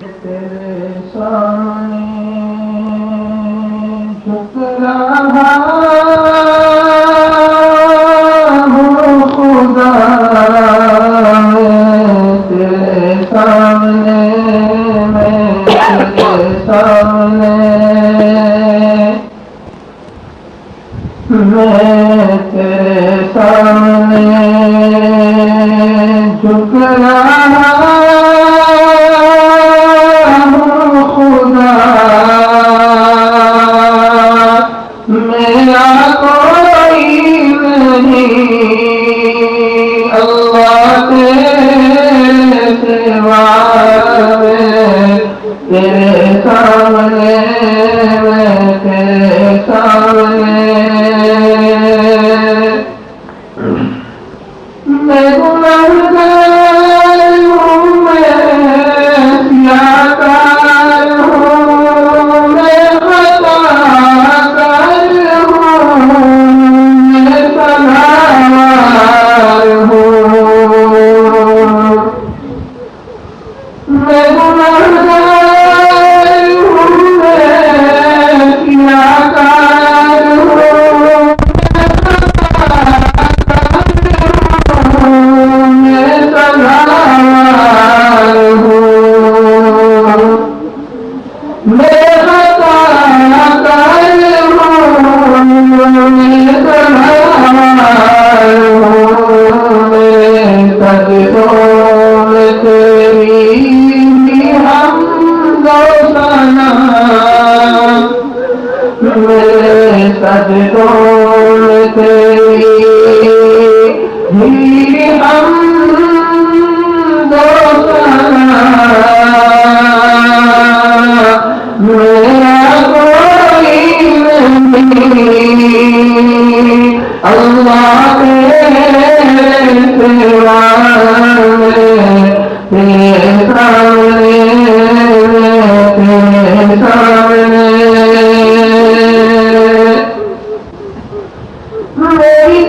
तेरे सामने झुक रहा हूँ खुदा, तेरे सामने, मैं तेरे सामने, मैं तेरे सामने झुक रहा हूँ खुदा, मेरा कोई नहीं अल्लाह तेरे सिवा, तेरे सामने, मैं तेरे सामने, मैं गुनहगार हूँ, मैं सियाहकार हूँ, मैं खताकार हूँ, मैं सनावार हूँ, मैं गुनहगार हूँ, मैं सियाहकार हूँ, मैं सनावार हूँ, मैं खताकार हूँ, मैं सनावार हूँ, मैं सजदों में तेरी हमदो सना, मैं सजदों में तेरी ही हमदो सना, मेरा कोई नहीं अल्लाह तेरे सिवा, तेरे सामने, तेरे सामने, मेरी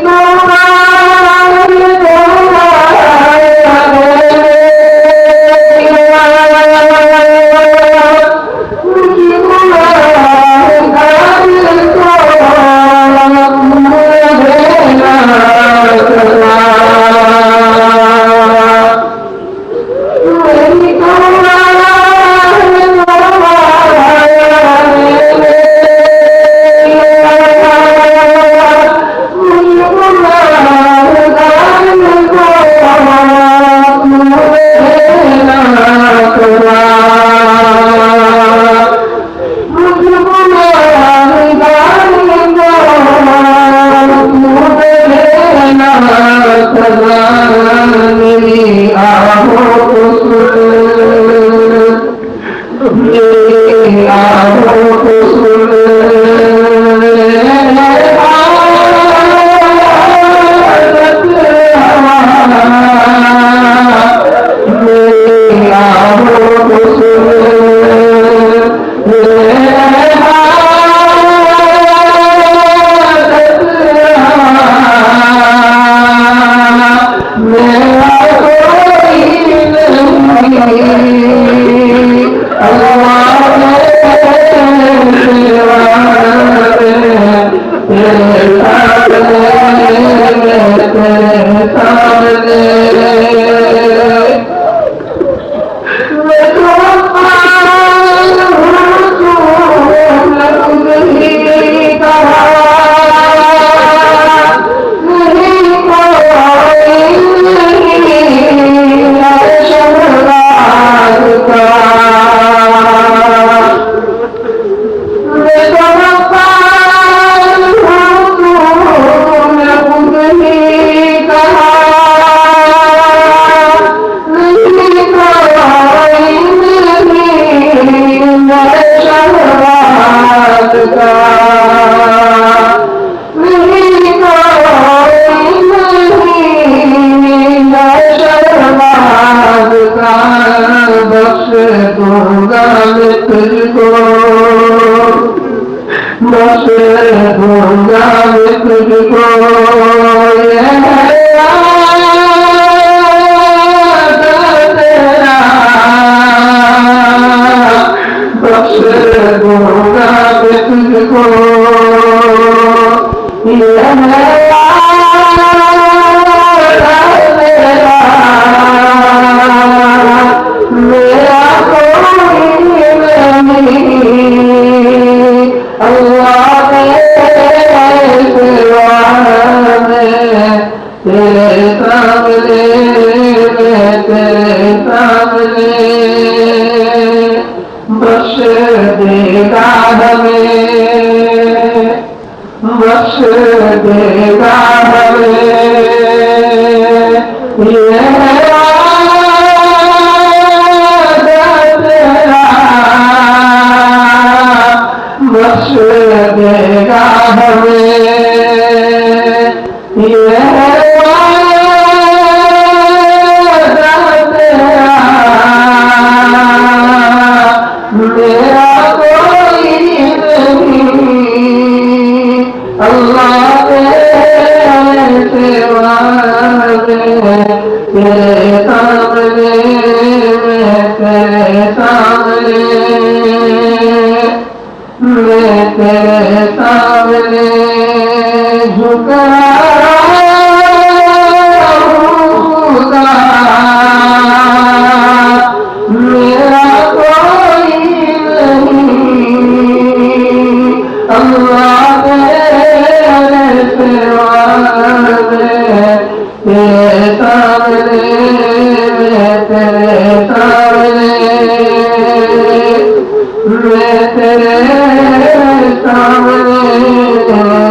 बख्श देगा हमें, बख्श देगा हमें ये बख्श देगा हमें ये मेरा कोई नहीं अल्लाह तेरे सिवा तेरे सामने तेरे सामने मैं तेरे सामने झुका रहूंगा मेरा कोई नहीं अल्लाह तेरे सिवा तेरे सामने मैं तेरे सामने मैं तेरे सामने